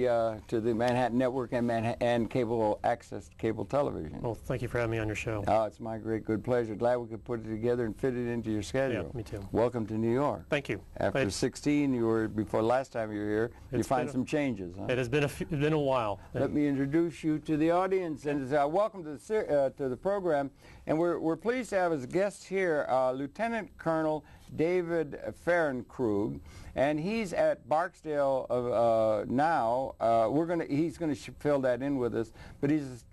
the Manhattan Network and cable access cable television. Well, thank you for having me on your show. Oh, it's my good pleasure. Glad we could put it together and fit it into your schedule. Yeah, me too. Welcome to New York. Thank you. After 16, before last time you were here, you find some changes. Huh? It has been a while. Let me introduce you to the audience, and welcome to the program. And we're pleased to have as guest here Lieutenant Colonel David Fahrenkrug, and he's at Barksdale now. He's gonna fill that in with us, but he's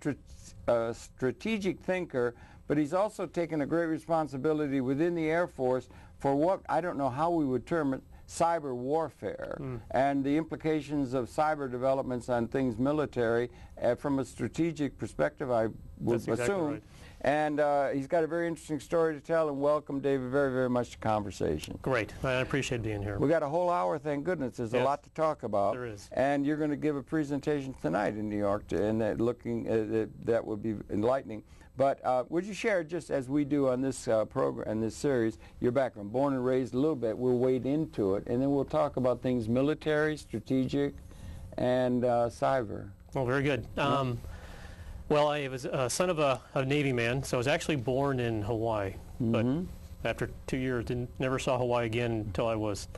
a strategic thinker, but he's also taken a great responsibility within the Air Force for what, I don't know how we would term it, cyber warfare, and the implications of cyber developments on things military from a strategic perspective, I would assume. Exactly right. And he's got a very interesting story to tell, and welcome, David, very, very much to conversation. Great. I appreciate being here. We got a whole hour, thank goodness. There's a lot to talk about. There is. And you're going to give a presentation tonight in New York, and that would be enlightening. But would you share, just as we do on this program, in this series, your background? Born and raised a little bit. We'll wade into it, and then we'll talk about things military, strategic, and cyber. Well, very good. Well, I was a son of a Navy man, so I was actually born in Hawaii. But after 2 years, never saw Hawaii again until I was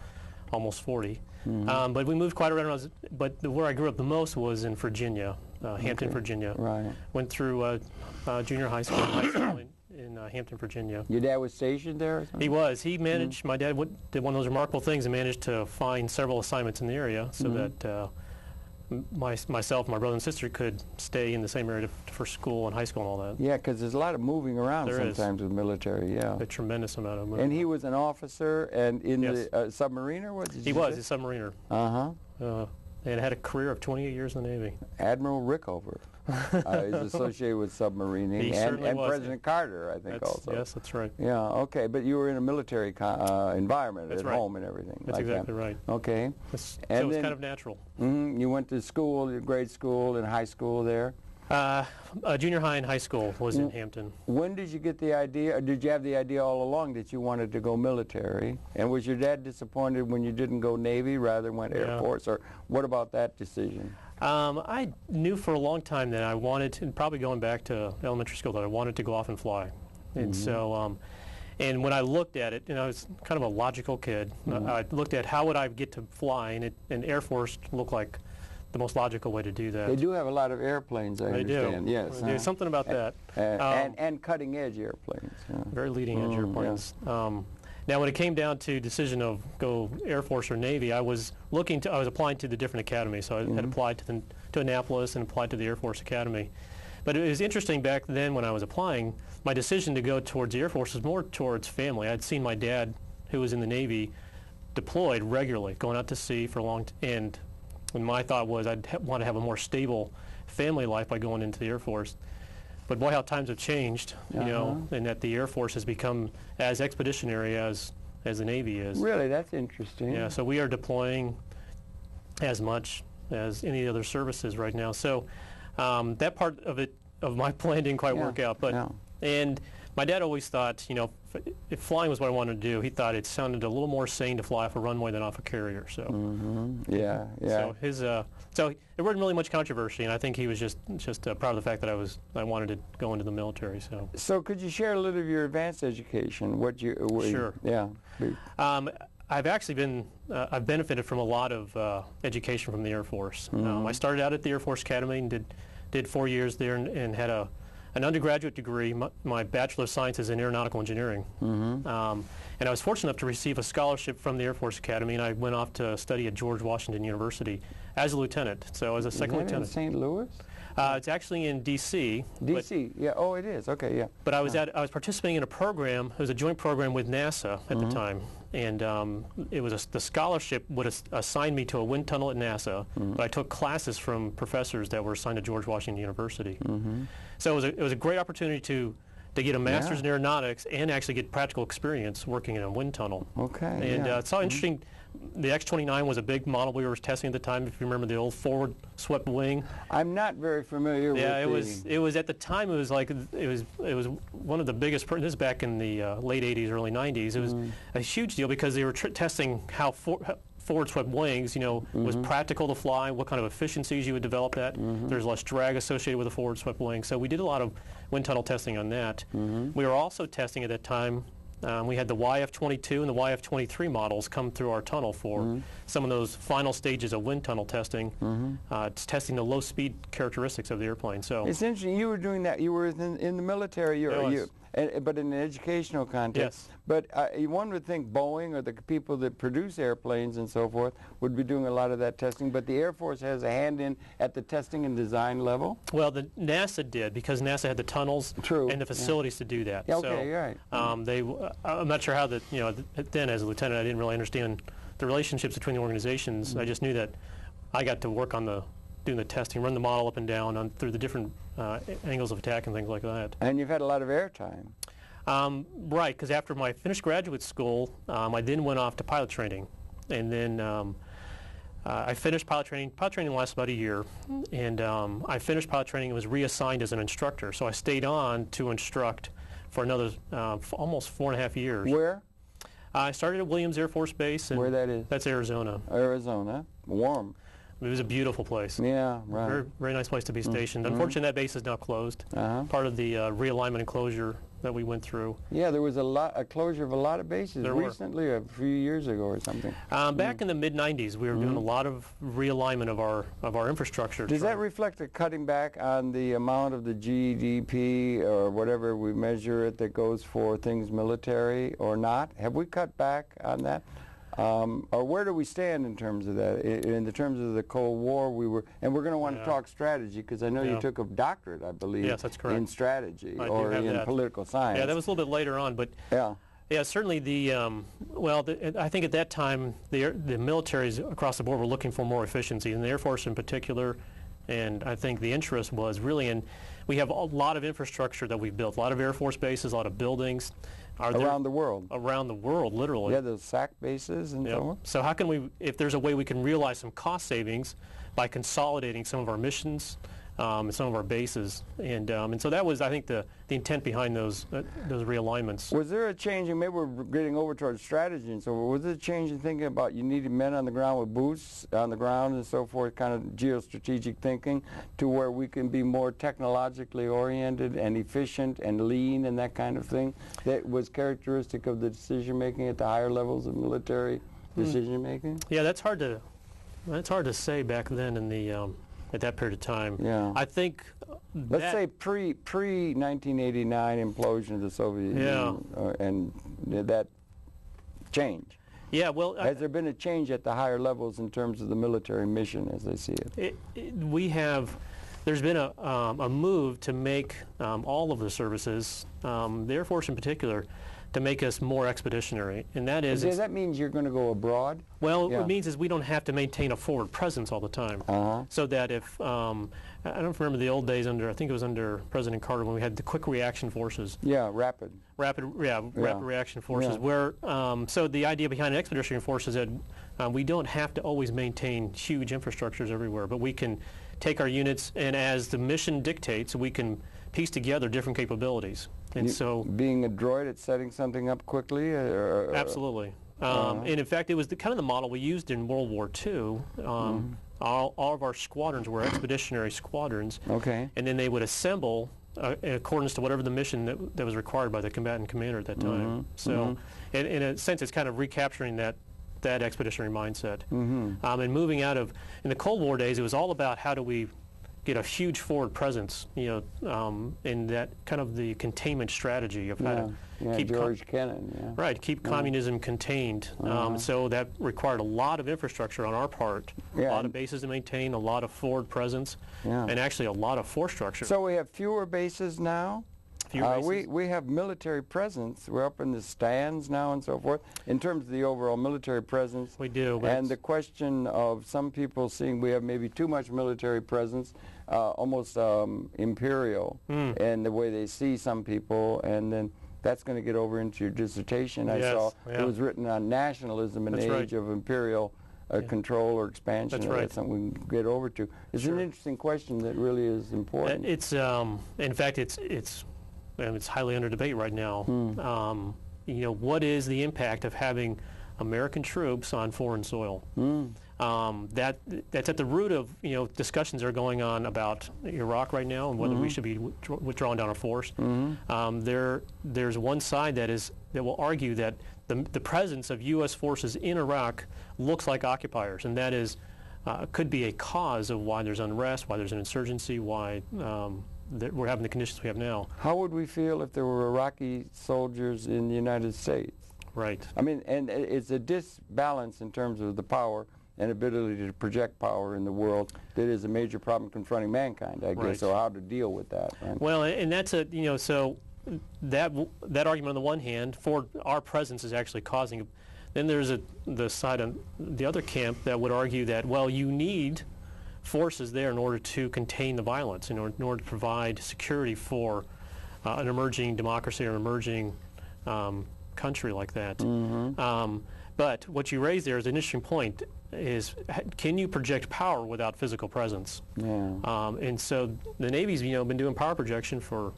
almost 40. But we moved quite around. But where I grew up the most was in Virginia, Hampton, Virginia. Right. Went through junior high school and high school in Hampton, Virginia. Your dad was stationed there or something? He was. He managed, my dad did one of those remarkable things and managed to find several assignments in the area so that myself, my brother and sister could stay in the same area for school and high school and all that. Yeah, because there's a lot of moving around sometimes with military, yeah. A tremendous amount of movement. And he was an officer and in the submariner, was he? He was a submariner. Uh-huh. And had a career of 28 years in the Navy. Admiral Rickover. He's associated with submarining. And President Carter, I think, also. Yes, that's right. Yeah, okay. But you were in a military environment at home and everything. That's exactly right. Okay. So it was kind of natural. You went to school, grade school and high school there? Junior high and high school was in Hampton. When did you get the idea, or did you have the idea all along that you wanted to go military? And was your dad disappointed when you didn't go Navy rather than went Air Force? Or what about that decision? I knew for a long time that I wanted to, probably going back to elementary school, that I wanted to go off and fly. And so, and when I looked at it, I was kind of a logical kid. I looked at how would I get to fly, and Air Force looked like the most logical way to do that. They do have a lot of airplanes, I understand. Do. Yes. There's something about that. And cutting-edge airplanes. Very leading-edge airplanes. Yes. Now, when it came down to decision of go Air Force or Navy, I was applying to the different academies. So I had applied to Annapolis and applied to the Air Force Academy. But it was interesting back then when I was applying, my decision to go towards the Air Force was more towards family. I'd seen my dad, who was in the Navy, deployed regularly, going out to sea for a long time. And my thought was I'd want to have a more stable family life by going into the Air Force. But boy, how times have changed, you know, and that the Air Force has become as expeditionary as the Navy is. Really, that's interesting. Yeah, so we are deploying as much as any other services right now. So that part of my plan didn't quite work out. But and my dad always thought, if flying was what I wanted to do, he thought it sounded a little more sane to fly off a runway than off a carrier. So so there wasn't really much controversy, and I think he was just proud of the fact that I wanted to go into the military. So could you share a little of your advanced education? Sure. Yeah. I've actually I've benefited from a lot of education from the Air Force. I started out at the Air Force Academy and did 4 years there and had an undergraduate degree. My Bachelor of Science is in Aeronautical Engineering. And I was fortunate enough to receive a scholarship from the Air Force Academy, and I went off to study at George Washington University as a lieutenant. So as a second lieutenant. In St. Louis? It's actually in D.C. D.C. Yeah. Oh, it is. Okay. Yeah. But I was participating in a program. It was a joint program with NASA at the time, and it was the scholarship would assign me to a wind tunnel at NASA. But I took classes from professors that were assigned to George Washington University. So it was a great opportunity to get a master's in aeronautics and actually get practical experience working in a wind tunnel. Okay. And it's all interesting. The X-29 was a big model we were testing at the time, if you remember the old forward swept wing. I'm not very familiar with it was at the time, it was one of the biggest, this is back in the late 80s, early 90s. It was a huge deal because they were testing how forward swept wings, you know, was practical to fly, what kind of efficiencies you would develop that. There's less drag associated with a forward swept wing. So we did a lot of wind tunnel testing on that. We were also testing at that time, we had the YF-22 and the YF-23 models come through our tunnel for some of those final stages of wind tunnel testing. It's testing the low speed characteristics of the airplane. So it's interesting. You were doing that. You were in the military. But in an educational context. Yes. But one would think Boeing or the people that produce airplanes and so forth would be doing a lot of that testing, but the Air Force has a hand in at the testing and design level? Well, the NASA did, because NASA had the tunnels and the facilities to do that. Yeah, okay, you're right. I'm not sure how that, you know, then as a lieutenant I didn't really understand the relationships between the organizations. I just knew that I got to work on doing the testing, run the model up and down through the different angles of attack and things like that. And you've had a lot of airtime. Right, because after I finished graduate school, I then went off to pilot training. And then I finished pilot training. Pilot training lasted about a year. And I finished pilot training and was reassigned as an instructor. So I stayed on to instruct for another almost 4.5 years. Where? I started at Williams Air Force Base. And where that is? That's Arizona. Arizona. Warm. It was a beautiful place. Yeah, right. Very, very nice place to be stationed. Unfortunately, that base is now closed. Part of the realignment and closure that we went through. Yeah, there was a closure of a lot of bases recently, a few years ago or something. Back in the mid-'90s, we were doing a lot of realignment of our infrastructure. Does that reflect a cutting back on the amount of the GDP or whatever we measure it that goes for things military or not? Have we cut back on that? Or where do we stand in terms of that? In the terms of the Cold War, and we're going to want to talk strategy, because I know you took a doctorate, I believe, yes, that's correct, in strategy or in political science. Yeah, that was a little bit later on, but yeah, certainly I think at that time the militaries across the board were looking for more efficiency, and the Air Force in particular. And I think the interest was really in, we have a lot of infrastructure that we've built, a lot of Air Force bases, a lot of buildings. Around the world? Around the world, literally. Yeah, those SAC bases and so on. So how can we, if there's a way we can realize some cost savings by consolidating some of our missions and some of our bases, and so that was, I think, the intent behind those realignments. Was there a change, and maybe we're getting over towards strategy and so forth, was there a change in thinking about you needed men on the ground with boots on the ground and so forth, kind of geostrategic thinking, to where we can be more technologically oriented and efficient and lean and that kind of thing that was characteristic of the decision making at the higher levels of military decision making? Yeah, that's hard to say back then in the at that period of time. Yeah. I think let's say pre 1989 implosion of the Soviet Union and that change. Yeah, well, has there been a change at the higher levels in terms of the military mission as they see it? There's been a move to make all of the services, the Air Force in particular, to make us more expeditionary, and that is... Does that mean you're going to go abroad? Well, what it means is we don't have to maintain a forward presence all the time. So that if, I don't remember the old days I think it was under President Carter when we had the quick reaction forces. Yeah, rapid reaction forces, where, so the idea behind an expeditionary force is that we don't have to always maintain huge infrastructures everywhere, but we can take our units, and as the mission dictates, we can piece together different capabilities. And so being adroit at setting something up quickly? Absolutely. And in fact, it was kind of the model we used in World War II. All of our squadrons were expeditionary squadrons. Okay. And then they would assemble in accordance to whatever the mission that was required by the combatant commander at that time. So in a sense, it's kind of recapturing that expeditionary mindset. And moving out of, in the Cold War days, it was all about how do we get a huge forward presence, in that kind of the containment strategy of how to keep George Kennan, keep communism contained. So that required a lot of infrastructure on our part, a lot of bases to maintain, a lot of forward presence, and actually a lot of force structure. So we have fewer bases now? We have military presence. We're up in the stands now and so forth. In terms of the overall military presence, we do. And the question of some people seeing we have maybe too much military presence, almost imperial, and the way they see some people, and then that's going to get over into your dissertation. I saw it was written on nationalism in the age of imperial control or expansion. That's something we can get over to. It's an interesting question that really is important. It's in fact it's highly under debate right now. What is the impact of having American troops on foreign soil. That's at the root of discussions that are going on about Iraq right now and whether we should be withdrawing down our force. There's one side that will argue that the presence of U.S. forces in Iraq looks like occupiers, and that is could be a cause of why there's unrest, why there's an insurgency, why we're having the conditions we have now. How would we feel if there were Iraqi soldiers in the United States? Right. I mean, and it's a disbalance in terms of the power and ability to project power in the world that is a major problem confronting mankind, I guess, or how to deal with that. Right? Well, and that's so that argument on the one hand for our presence is actually causing. Then there's the side on the other camp that would argue that, well, you need forces there in order to contain the violence, in order to provide security for an emerging democracy or emerging country like that. But what you raise there is an interesting point, is can you project power without physical presence? And so the Navy's been doing power projection for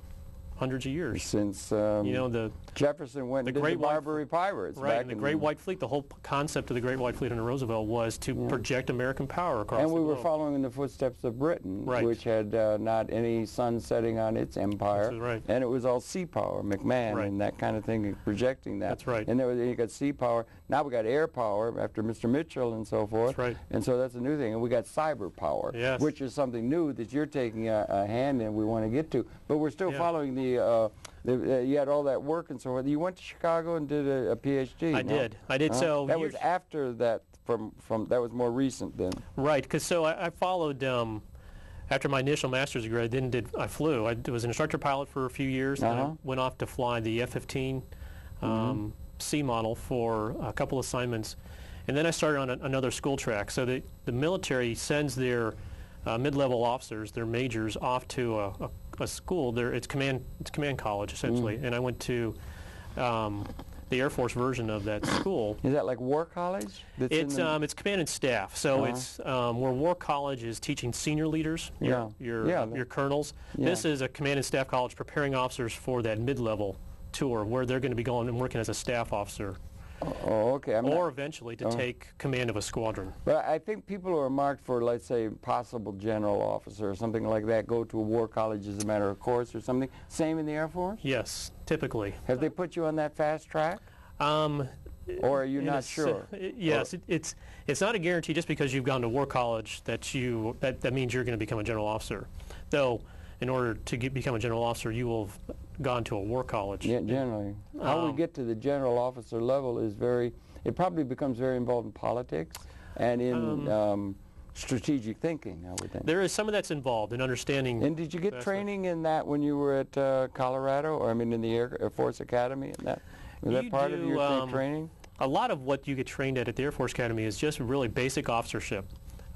hundreds of years. Since the Jefferson went and did the Barbary Pirates. Right, back and the Great White Fleet, the whole concept of the Great White Fleet under Roosevelt was to project American power across the globe. And we were following in the footsteps of Britain, which had not any sun setting on its empire. Right. And it was all sea power, McMahon and that kind of thing, projecting that. That's right. And you got sea power. Now we got air power after Mr. Mitchell and so forth. That's right. And so that's a new thing. And we got cyber power, which is something new that you're taking a hand in we want to get to. But we're still following you had all that work and so forth. You went to Chicago and did a PhD. I did. So that was after that. From that was more recent then. Right, because I followed after my initial master's degree. I flew. I was an instructor pilot for a few years. And I went off to fly the F-15 C model for a couple assignments, and then I started on another school track. So the military sends their mid-level officers, their majors, off to a school. It's command college essentially, and I went to the Air Force version of that school. Is that like War College? It's command and staff. So it's where War College is teaching senior leaders, your colonels. This is a command and staff college preparing officers for that mid-level tour where they're going to be going and working as a staff officer. Okay. Or eventually to take command of a squadron. But I think people who are marked for, let's say, possible general officer or something like that go to a war college as a matter of course or something. Same in the Air Force? Yes, typically. Have they put you on that fast track? Or are you not sure? Yes, it's not a guarantee just because you've gone to war college that means you're going to become a general officer. Though, in order to become a general officer, you will have gone to a war college. Yeah, generally. How we get to the general officer level is it probably becomes very involved in politics and in strategic thinking, I would think. There is some of that's involved in understanding. And did you get training in that when you were at Colorado, or in the Air Force Academy? Was that part of your training? A lot of what you get trained at the Air Force Academy is just really basic officership.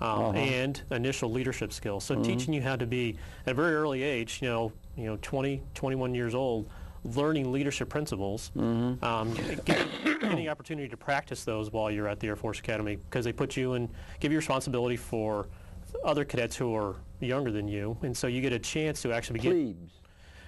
And initial leadership skills. So teaching you how to be, at a very early age, 20, 21 years old, learning leadership principles, getting the opportunity to practice those while you're at the Air Force Academy, because they put you in, give you responsibility for other cadets who are younger than you, and so you get a chance to actually Plebes.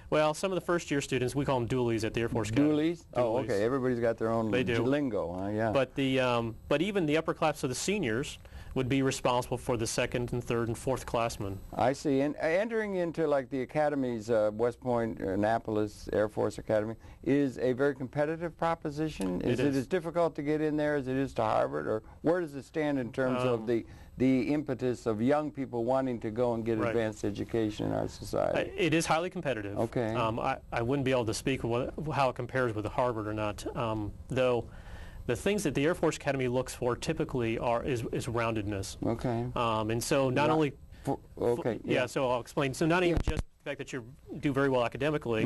Well, some of the first-year students, we call them doolies at the Air Force Academy. Doolies? Oh, okay. Everybody's got their own lingo. Yeah. But even the upper class of the seniors would be responsible for the second and third and fourth classmen. I see. And entering into like the academies, West Point, Annapolis Air Force Academy, is a very competitive proposition. Is it as difficult to get in there as it is to Harvard, or where does it stand in terms of the impetus of young people wanting to go and get advanced education in our society? It is highly competitive. Okay. I wouldn't be able to speak how it compares with Harvard or not, though. The things that the Air Force Academy looks for typically is roundedness. Okay. And so not only... so I'll explain. So not even just the fact that you do very well academically,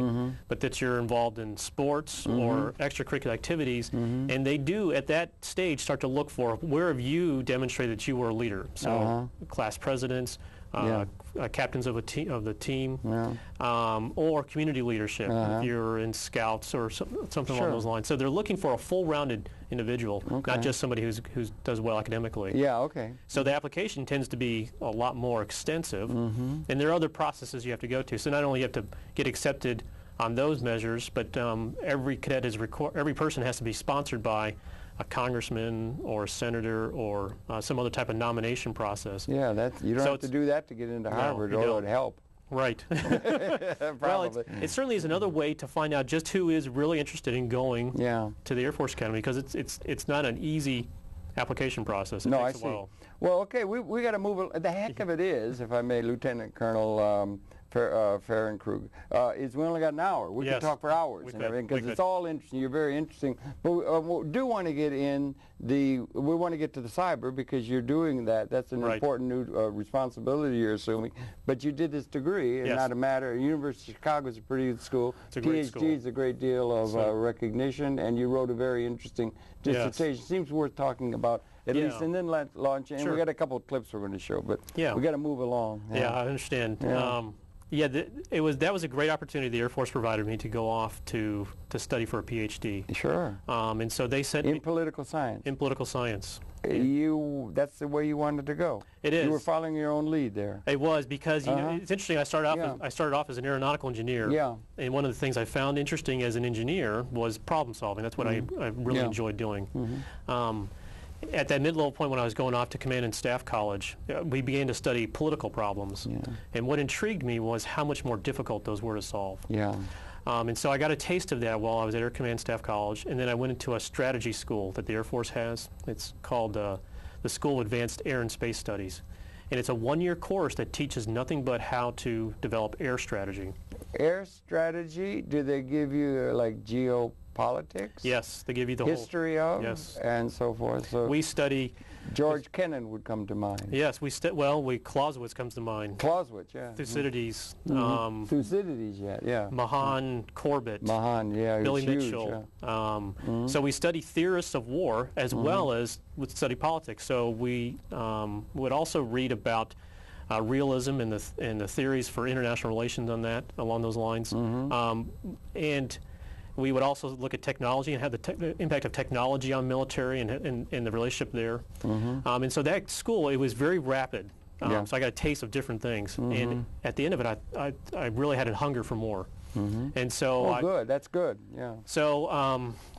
but that you're involved in sports or extracurricular activities, and they do at that stage start to look for where have you demonstrated that you were a leader. So class presidents, captains of the team, or community leadership if you're in scouts or something along those lines. So they're looking for a full-rounded individual, not just somebody who does well academically. Yeah, okay. So the application tends to be a lot more extensive, and there are other processes you have to go to. So not only you have to get accepted on those measures, but every cadet every person has to be sponsored by a congressman or a senator or some other type of nomination process. Yeah, you don't So have to do that to get into Harvard, you or it don't. would help. Right. Well, Probably. it certainly is another way to find out just who is really interested in going Yeah. to the Air Force Academy, because it's not an easy application process. It No, I takes see. a while. Well, okay, we got to move. The heck of it is, if I may, Lieutenant Colonel Fahrenkrug, is we only got an hour. We Yes. can talk for hours We and could. everything, because We it's could. all interesting. You're very interesting. But we do want to get we want to get to the cyber, because you're doing that. That's an Right. important new responsibility you're assuming. But you did this degree, and Yes. not a matter. University of Chicago is a pretty good school. It's a great PhD school. is a great deal of recognition, and you wrote a very interesting dissertation. Seems worth talking about. At Yeah. least, and then let launch. And Sure. we got a couple of clips we're going to show, but Yeah. we got to move along. Yeah, I understand. Yeah. That was a great opportunity the Air Force provided me to go off to study for a PhD. Sure. And so they sent In me political science. in political science. That's the way you wanted to go. It is. You were following your own lead there. It was because you know, Uh-huh. it's interesting. I started off Yeah. as an aeronautical engineer. Yeah. And one of the things I found interesting as an engineer was problem solving. That's what I really Yeah. enjoyed doing. At that mid-level point when I was going off to Command and Staff College, we began to study political problems. Yeah. And what intrigued me was how much more difficult those were to solve. Yeah. And so I got a taste of that while I was at Air Command Staff College, and then I went into a strategy school that the Air Force has. It's called the School of Advanced Air and Space Studies. And it's a one-year course that teaches nothing but how to develop air strategy. Air strategy, do they give you like geopolitics? Yes, they give you the History of? Yes. And so forth. So We study, George Kennan would come to mind. yes, Clausewitz comes to mind. Clausewitz, yeah. Thucydides, Thucydides, yeah. Mahan Corbett, Mahan, yeah. he was Billy huge, Mitchell. yeah. So we study theorists of war as well as we study politics. So we would also read about realism and the theories for international relations on that, along those lines. And we would also look at technology and have the impact of technology on military and the relationship there. And so that school, it was very rapid. Yeah. So I got a taste of different things. And at the end of it, I really had a hunger for more. And so Good. That's good, yeah. So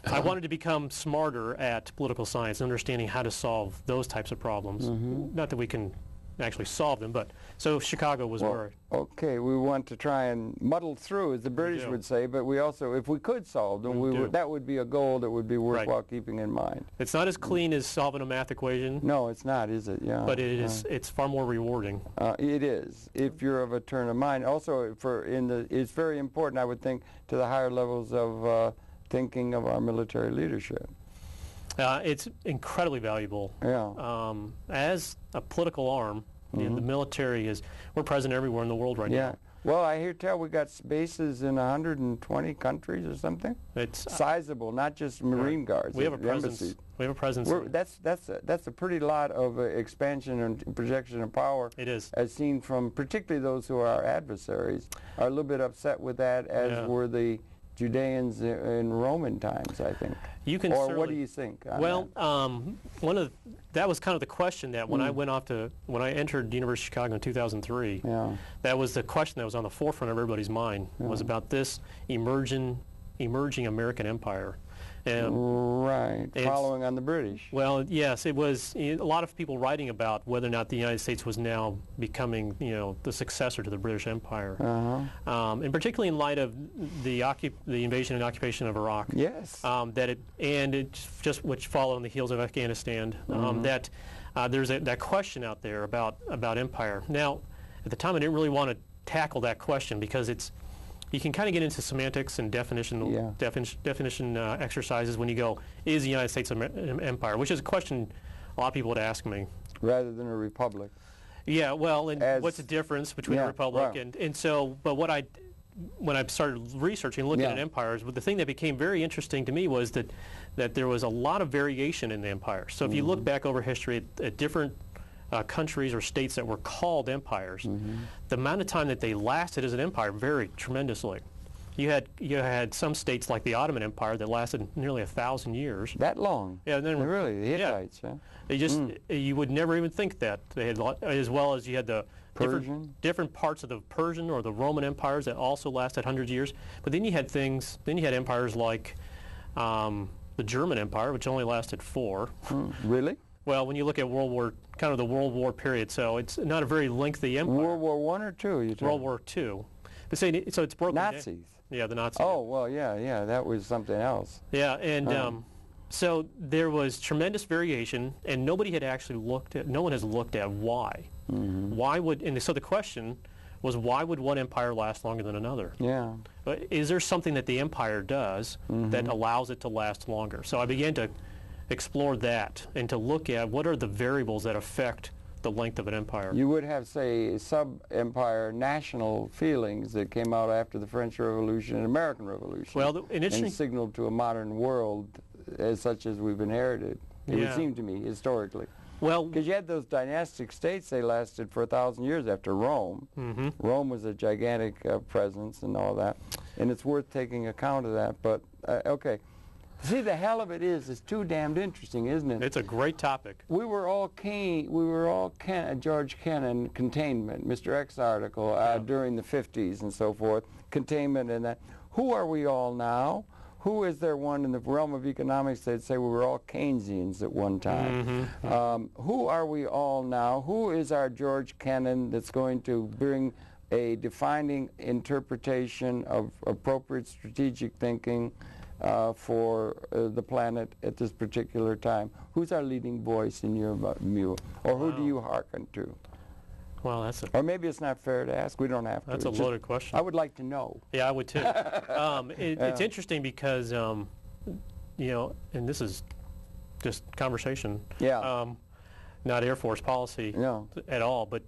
I wanted to become smarter at political science, understanding how to solve those types of problems. Not that we can actually solve them, but so Chicago was where. Okay, we want to try and muddle through, as the British do. would say, but we also, if we could solve them, do. that would be a goal that would be worthwhile keeping in mind. It's not as clean as solving a math equation, No, it's not, is it? Yeah. but it is. It's far more rewarding. It is, if you're of a turn of mind. Also, it's very important, I would think, to the higher levels of thinking of our military leadership. It's incredibly valuable. Yeah. As a political arm, the military we're present everywhere in the world right Yeah. now. Well, I hear tell we got bases in 120 countries or something. It's Sizable, not just Marine Guards. we have a embassies. presence. We have a presence. That's a pretty lot of expansion and projection of power. It is. As seen from particularly those who are our adversaries, are a little bit upset with that, as were the Judeans in Roman times, I think. You can Or what certainly- do you think? on Well, that? that was kind of the question that when I entered the University of Chicago in 2003, Yeah. that was the question that was on the forefront of everybody's mind, was about this emerging American empire. And, Right. Following on the British. well, yes, it was a lot of people writing about whether or not the United States was now becoming, the successor to the British Empire, and particularly in light of the invasion and occupation of Iraq. Yes. Which followed on the heels of Afghanistan. That there's that question out there about empire. Now, at the time, I didn't really want to tackle that question because you can kind of get into semantics and definition exercises when you go, is the United States an empire? Which is a question a lot of people would ask me. Rather than a republic. Yeah, well, and what's the difference between a republic and so, but when I started researching, looking at empires, but the thing that became very interesting to me was that there was a lot of variation in the empire. So if you look back over history at different countries or states that were called empires, the amount of time that they lasted as an empire varied tremendously. You had some states like the Ottoman Empire that lasted nearly 1,000 years. That long? Yeah, and then Really, the Hittites, huh? They just you would never even think that they had, as well as you had the different parts of the Persian or the Roman empires that also lasted hundreds of years. But then you had empires like the the German Empire, which only lasted 4. Really? Well, when you look at kind of the World War period, so it's not a very lengthy empire. World War I or II? World War II. But say, so it's broken down. Nazis. Yeah, the Nazis. Oh, well, yeah, that was something else. Yeah, and so there was tremendous variation, and no one has looked at why. Why would, and so the question was, why would one empire last longer than another? Yeah. But is there something that the empire does that allows it to last longer? So I began to explore that and to look at what are the variables that affect the length of an empire. You would have, say, sub-empire national feelings that came out after the French Revolution and American Revolution, well, and signaled to a modern world as such as we've inherited. It would seem to me, historically. Well, because you had those dynastic states, they lasted for 1,000 years after Rome. Rome was a gigantic presence and all that, and it's worth taking account of that. But, okay. See, the hell of it is, it's too damned interesting, isn't it? It's a great topic. We were all George Kennan, containment, Mr. X article during the 50s and so forth, containment and that. Who are we all now? Who is there one in the realm of economics that'd say we were all Keynesians at one time? Who are we all now? Who is our George Kennan that's going to bring a defining interpretation of appropriate strategic thinking for the planet at this particular time? Who's our leading voice in your view? Or who do you hearken to? Well, that's a... Or maybe it's not fair to ask. We don't have to. That's a loaded question. I would like to know. Yeah, I would too. It's interesting because, you know, and this is just conversation. Yeah. Not Air Force policy at all, but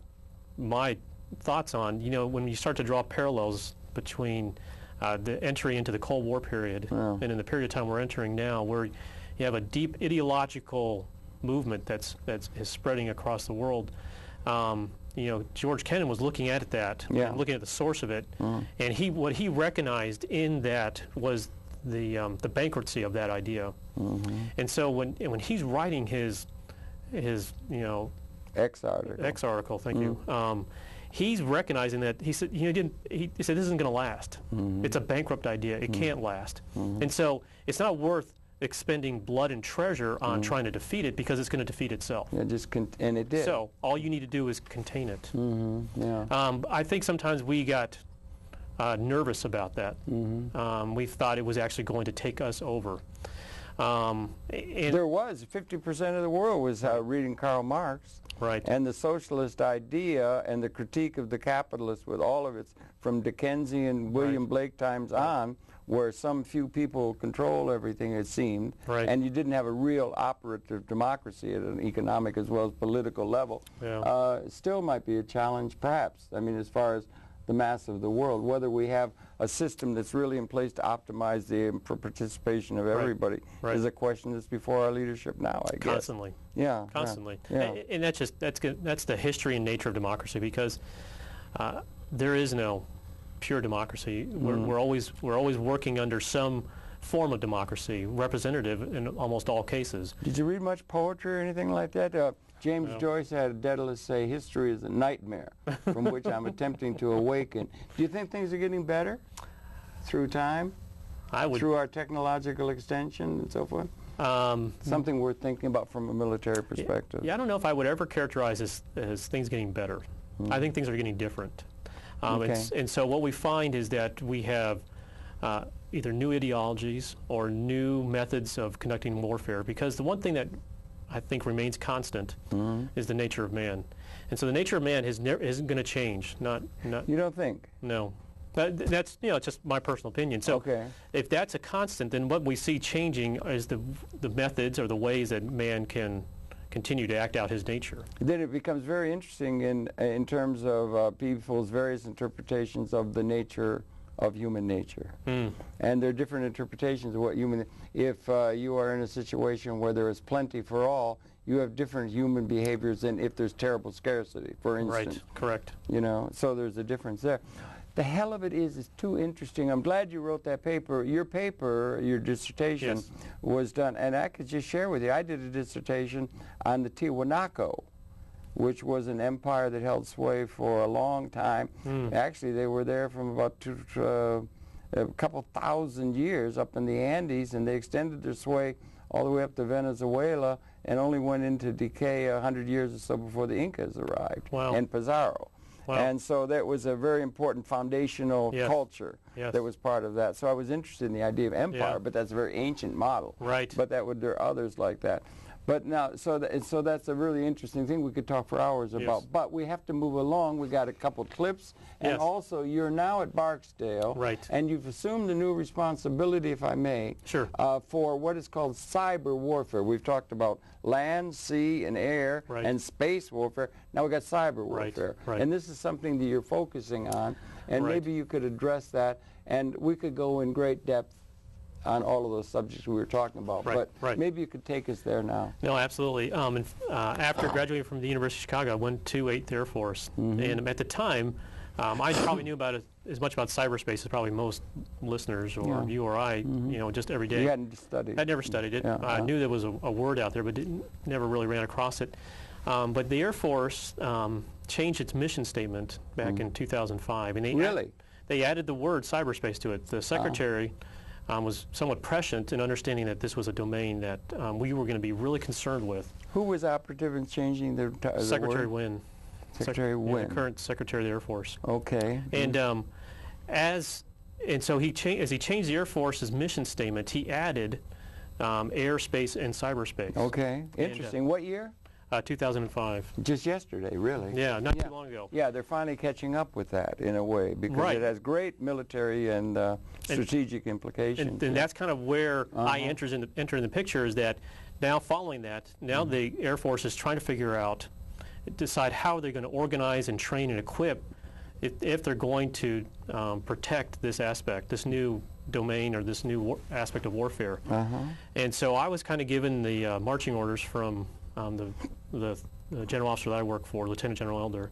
my thoughts on, you know, when you start to draw parallels between the entry into the Cold War period and in the period of time we're entering now, where you have a deep ideological movement that's is spreading across the world. You know, George Kennan was looking at that, and looking at the source of it, and what he recognized in that was the bankruptcy of that idea. And so when he's writing his you know, X article, thank you. He's recognizing that he said, you know, he said this isn't going to last. It's a bankrupt idea. It can't last. And so it's not worth expending blood and treasure on trying to defeat it, because it's going to defeat itself. Yeah, and it did. So all you need to do is contain it. Yeah. I think sometimes we got nervous about that. We thought it was actually going to take us over. And there was 50% of the world was reading Karl Marx. Right. And the socialist idea and the critique of the capitalist, with all of its, from Dickensian William Blake times on, where some few people control everything, it seemed, and you didn't have a real operative democracy at an economic as well as political level, still might be a challenge, perhaps. I mean, as far as the mass of the world, whether we have a system that's really in place to optimize the participation of everybody is a question that's before our leadership now, I guess. Constantly. Yeah. Constantly. Yeah. And that's the history and nature of democracy, because there is no pure democracy. We're always working under some form of democracy, representative in almost all cases. Did you read much poetry or anything like that? James Joyce had Daedalus say, "History is a nightmare from which I'm attempting to awaken." Do you think things are getting better through time? Through our technological extension and so forth? Something worth thinking about from a military perspective. Yeah, I don't know if I would ever characterize as things getting better. I think things are getting different. And so what we find is that we have either new ideologies or new methods of conducting warfare, because the one thing that I think remains constant is the nature of man. And so the nature of man isn't going to change. You don't think? No. That's, you know, it's just my personal opinion. So if that's a constant, then what we see changing is the methods or the ways that man can continue to act out his nature. Then it becomes very interesting in terms of people's various interpretations of the nature of human nature. And there are different interpretations of what human... If you are in a situation where there is plenty for all, you have different human behaviors than if there's terrible scarcity, for instance. Right, correct. You know, so there's a difference there. The hell of it is too interesting. I'm glad you wrote that paper. Your paper, your dissertation, was done, and I could just share with you, I did a dissertation on the Tiwanaku, which was an empire that held sway for a long time. Actually, they were there from about a couple thousand years up in the Andes, and they extended their sway all the way up to Venezuela and only went into decay 100 years or so before the Incas arrived. Wow. And Pizarro. Wow. And so that was a very important foundational Yes. culture Yes. that was part of that. So I was interested in the idea of empire, Yeah. but that's a very ancient model. Right. But there are others like that. But now, so that's a really interesting thing we could talk for hours about. Yes. But we have to move along. We got a couple clips. And Yes. also, you're now at Barksdale. Right. And you've assumed a new responsibility, if I may, Sure. for what is called cyber warfare. We've talked about land, sea, and air, Right. and space warfare. Now we've got cyber Right, warfare. right. And this is something that you're focusing on. And Right. maybe you could address that. And we could go in great depth on all of those subjects we were talking about. Right, But right. maybe you could take us there now. No, absolutely. After graduating from the University of Chicago, I went to 8th Air Force. And at the time, I probably knew about it as much about cyberspace as probably most listeners or Yeah. you or I, just every day. You hadn't studied. I'd never studied it. Yeah, I knew there was a word out there, but never really ran across it. But the Air Force changed its mission statement back in 2005. And they added the word cyberspace to it. The secretary was somewhat prescient in understanding that this was a domain that we were going to be really concerned with. Who was operative in changing the Secretary word? Wynne. Secretary Wynne. The current Secretary of the Air Force. Okay. And as he changed the Air Force's mission statement, he added airspace and cyberspace. Okay. Interesting. What year? 2005. Just yesterday, really. Yeah, not too long ago. Yeah, they're finally catching up with that in a way because Right. it has great military and strategic implications. And that's kind of where I enter in the picture, is that now following that, now the Air Force is trying to decide how they're going to organize and train and equip if they're going to protect this aspect, this new domain or this new aspect of warfare. And so I was kind of given the marching orders from the general officer that I work for, Lieutenant General Elder.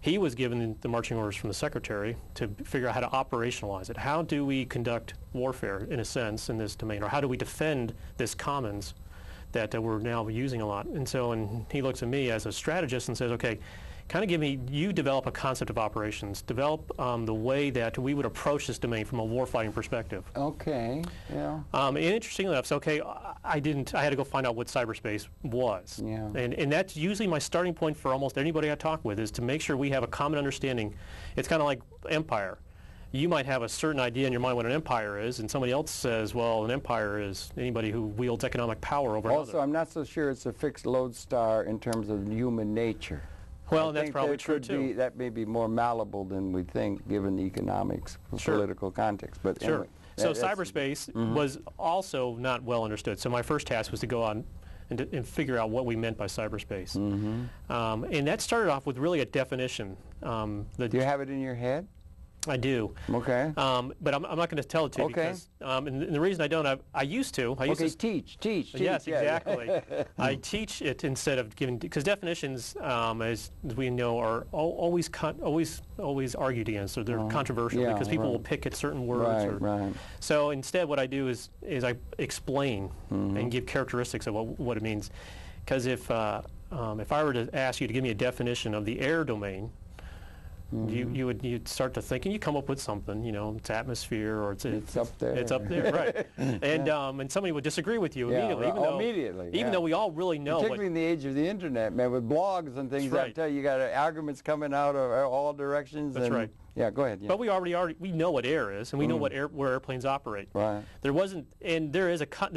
He was given the marching orders from the Secretary to figure out how to operationalize it. How do we conduct warfare, in a sense, in this domain? Or how do we defend this commons that we're now using a lot? And he looks at me as a strategist and says, okay, kind of you develop a concept of operations, develop the way that we would approach this domain from a warfighting perspective. Okay, yeah. And interestingly enough, I had to go find out what cyberspace was. Yeah. And that's usually my starting point for almost anybody I talk with, is to make sure we have a common understanding. It's kind of like empire. You might have a certain idea in your mind what an empire is, and somebody else says, well, an empire is anybody who wields economic power over another. Also, I'm not so sure it's a fixed lodestar in terms of human nature. Well, that's probably true, too. That may be more malleable than we think, given the economics, political context. But sure. Anyway, so cyberspace was also not well understood. So my first task was to go on and figure out what we meant by cyberspace. And that started off with really a definition. Do you have it in your head? I do. Okay. But I'm not going to tell it to you because, and the reason I don't, I used to. Teach. Yes, exactly. I teach it instead of giving, because definitions, as we know, are always argued against, or they're controversial because people will pick at certain words. Right. So instead, what I do is I explain and give characteristics of what it means. Because if I were to ask you to give me a definition of the air domain, you'd start to think, and you come up with something, it's atmosphere, or it's up there. It's up there, right? And somebody would disagree with you immediately, even though we all really know. Particularly in the age of the internet, man, with blogs and things. I tell you, you got arguments coming out of all directions. That's right. Yeah, go ahead. Yeah. But we know what air is, and we know where airplanes operate. Right. There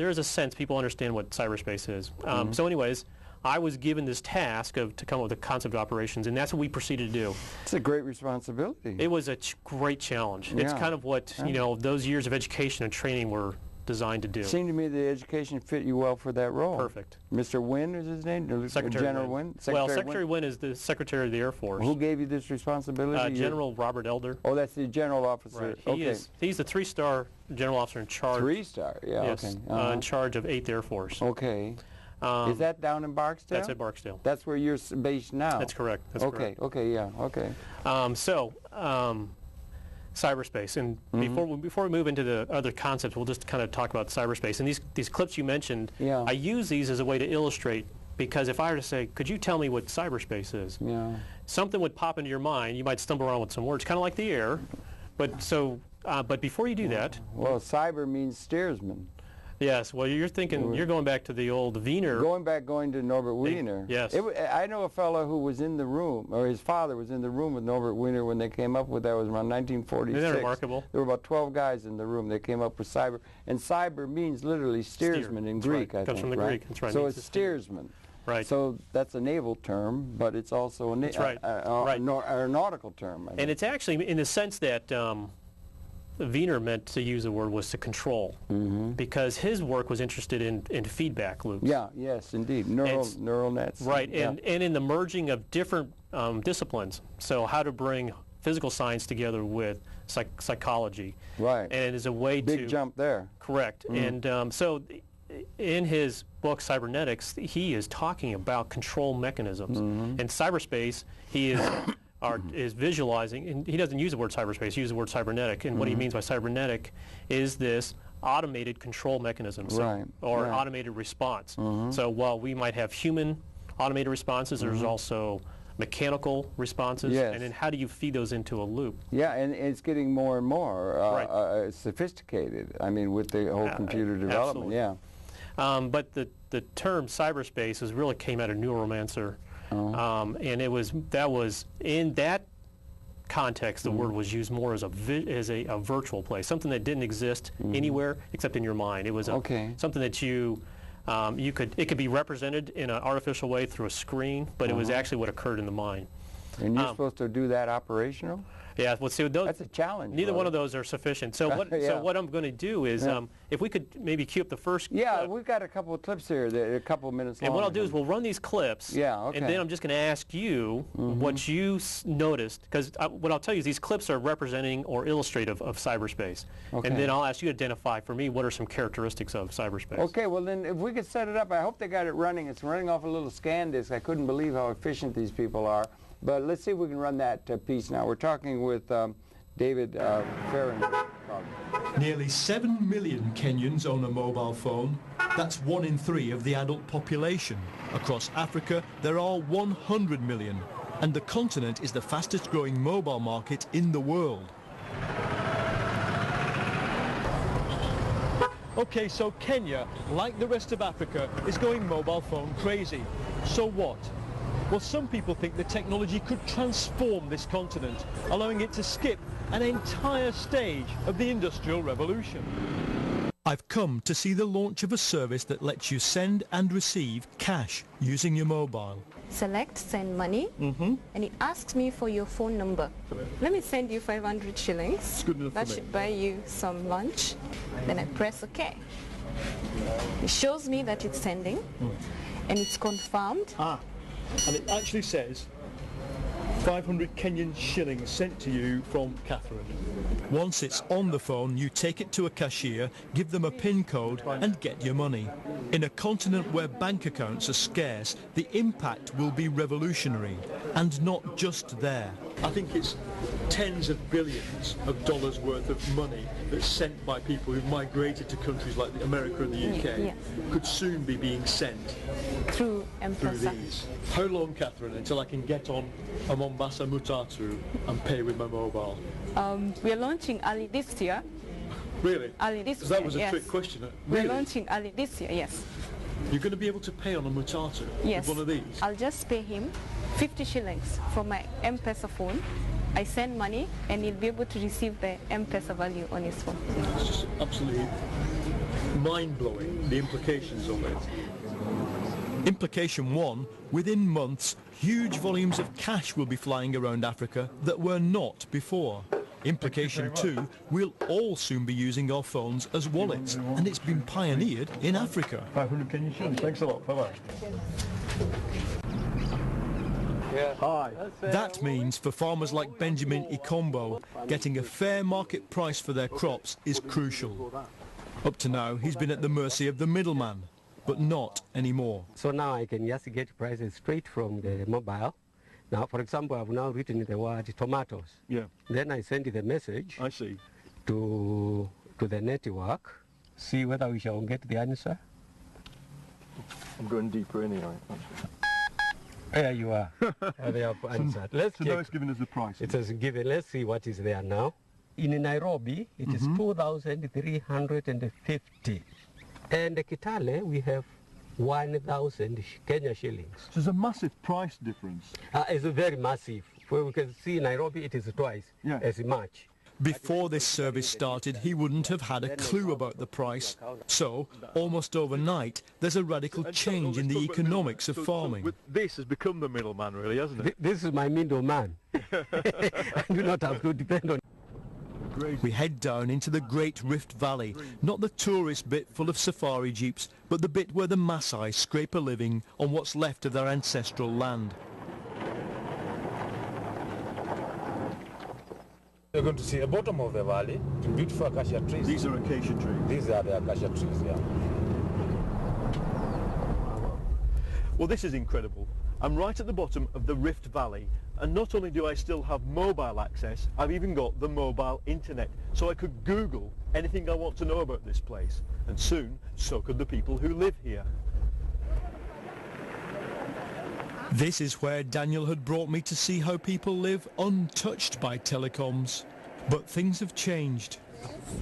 is a sense people understand what cyberspace is. So, anyways, I was given this task to come up with a concept of operations, and that's what we proceeded to do. It's a great responsibility. It was a great challenge. It's kind of what those years of education and training were designed to do. It seemed to me the education fit you well for that role. Perfect. Mr. Wynne is his name? Secretary General Wynne? Secretary Wynne is the Secretary of the Air Force. Who gave you this responsibility? General Robert Elder. Oh, that's the general officer. Right. He's the 3-star general officer in charge. 3-star, yeah. Yes, okay. in charge of 8th Air Force. Okay. Is that down in Barksdale? That's at Barksdale. That's where you're based now? That's correct. Correct. Okay, yeah, okay. Cyberspace. And before we move into the other concepts, we'll just kind of talk about cyberspace. And these clips you mentioned, I use these as a way to illustrate, because if I were to say, could you tell me what cyberspace is? Yeah. Something would pop into your mind. You might stumble around with some words, kind of like the air. But so but before you do that... Well, cyber means steersman. Yes, well, you're thinking, you're going back to the old Wiener. Going to Norbert Wiener. Yes. I know a fellow who was in the room, or his father was in the room with Norbert Wiener when they came up with that. It was around 1946. Isn't that remarkable? There were about 12 guys in the room. They came up with cyber, and cyber means literally steersman in Greek, right. I think. Comes from the Greek. That's right. So it's steersman. Right. So that's a naval term, but it's also a nautical term. I think. And it's actually in the sense that Wiener meant to use the word was to control, because his work was interested in feedback loops. Yeah, yes, indeed. Neural nets. Right, and in the merging of different disciplines. So how to bring physical science together with psychology. Right. And it is a way Big jump there. Correct. And so in his book Cybernetics, he is talking about control mechanisms. In cyberspace, he is visualizing, and he doesn't use the word cyberspace, he uses the word cybernetic, and what he means by cybernetic is this automated control mechanism, or automated response. So while we might have human automated responses, there's also mechanical responses, and then how do you feed those into a loop? Yeah, and it's getting more and more sophisticated, I mean, with the whole computer development, but the term cyberspace really came out of Neuromancer. And that was in that context, the word was used more as a virtual place, something that didn't exist anywhere except in your mind. It was something that it could be represented in an artificial way through a screen, but it was actually what occurred in the mind. And you're supposed to do that operational? Yeah, well, see, that's a challenge. Neither one of those are sufficient. So what? So what I'm going to do is, if we could maybe cue up the first. Yeah, we've got a couple of clips here, a couple of minutes long. And what I'll do is we'll run these clips. Yeah, okay. And then I'm just going to ask you what you noticed, because what I'll tell you is these clips are representing or illustrative of cyberspace. Okay. And then I'll ask you to identify for me what are some characteristics of cyberspace. Okay. Well, then if we could set it up, I hope they got it running. It's running off a little scan disk. I couldn't believe how efficient these people are. But let's see if we can run that piece now. We're talking with David Fahrenkrug. Nearly 7 million Kenyans own a mobile phone. That's 1 in 3 of the adult population. Across Africa, there are 100 million. And the continent is the fastest growing mobile market in the world. Okay, so Kenya, like the rest of Africa, is going mobile phone crazy. So what? Well, some people think the technology could transform this continent, allowing it to skip an entire stage of the Industrial Revolution. I've come to see the launch of a service that lets you send and receive cash using your mobile. Select send money, and it asks me for your phone number. Let me send you 500 shillings. It's good enough that for me. should buy you some lunch. Then I press OK. It shows me that it's sending, and it's confirmed. And it actually says 500 Kenyan shillings sent to you from Catherine. Once it's on the phone, you take it to a cashier, give them a PIN code and get your money. In a continent where bank accounts are scarce, the impact will be revolutionary. And not just there. I think it's tens of billions of dollars worth of money that's sent by people who've migrated to countries like America and the UK could soon be being sent through these. How long, Catherine, until I can get on a Mombasa Mutatu and pay with my mobile? We're launching early this year. Really? Early this year, that was a trick question. Really? We're launching early this year, yes. You're going to be able to pay on a Mutatu with one of these? I'll just pay him 50 shillings from my M-Pesa phone. I send money and he'll be able to receive the M-Pesa value on his phone. It's just absolutely mind-blowing, the implications of it. Implication 1, within months, huge volumes of cash will be flying around Africa that were not before. Implication 2, we'll all soon be using our phones as wallets, and it's been pioneered in Africa. 500 Kenyan shillings, thanks a lot, bye-bye. Hi. That means for farmers like Benjamin Ikombo, getting a fair market price for their crops is crucial. Up to now, he's been at the mercy of the middleman, but not anymore. So now I can just get prices straight from the mobile. Now, for example, I've now written the word tomatoes. Yeah. Then I send the message. I see. To the network, see whether we shall get the answer. I'm going deeper anyway. There you are. They have answered. Let's so check. now it's giving us the price. It has given. Let's see what is there now. in Nairobi, it is 2,350. And Kitale, we have 1,000 Kenya shillings. So there's a massive price difference. It's very massive. Where we can see Nairobi, it is twice as much. Before this service started, he wouldn't have had a clue about the price. So, almost overnight, there's a radical change in the economics of farming. This has become the middleman, really, hasn't it? This is my middleman. I do not have to depend on. We head down into the Great Rift Valley, not the tourist bit full of safari jeeps, but the bit where the Maasai scrape a living on what's left of their ancestral land. You're going to see the bottom of the valley, beautiful acacia trees. These are acacia trees? These are the acacia trees, yeah. Well, this is incredible. I'm right at the bottom of the Rift Valley, and not only do I still have mobile access, I've even got the mobile internet, so I could Google anything I want to know about this place, and soon so could the people who live here. This is where Daniel had brought me to see how people live untouched by telecoms. But things have changed.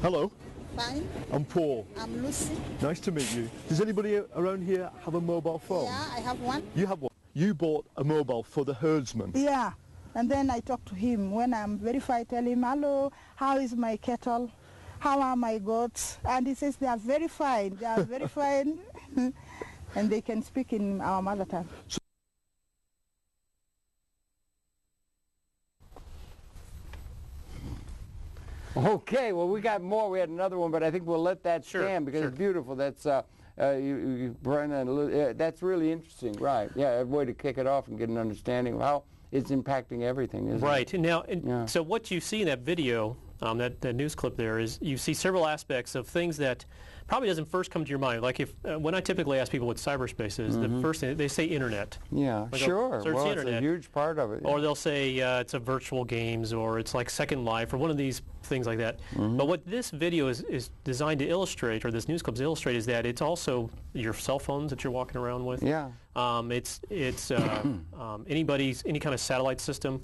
Hello. Fine. I'm Paul. I'm Lucy. Nice to meet you. Does anybody around here have a mobile phone? Yeah, I have one. You have one? You bought a mobile for the herdsman? Yeah. And then I talk to him. When I'm verified, tell him, hello, how is my cattle? How are my goats? And he says they are very fine. They are very fine. And they can speak in our mother tongue. Okay, well, we got more. We had another one, but I think we'll let that stand because it's beautiful. That's Brennan, that's really interesting, right? Yeah, a way to kick it off and get an understanding of how it's impacting everything, isn't it? Right. Now, so what you see in that video, that news clip there, is you see several aspects of things that probably doesn't first come to your mind. Like if when I typically ask people what cyberspace is, the first thing they say internet. Yeah, like sure. So Well, it's it's a huge part of it. Yeah. Or they'll say it's a virtual games, or it's like Second Life, or one of these things like that. But what this video is designed to illustrate, or this news clip is illustrate, is that it's also your cell phones that you're walking around with. Yeah. It's any kind of satellite system.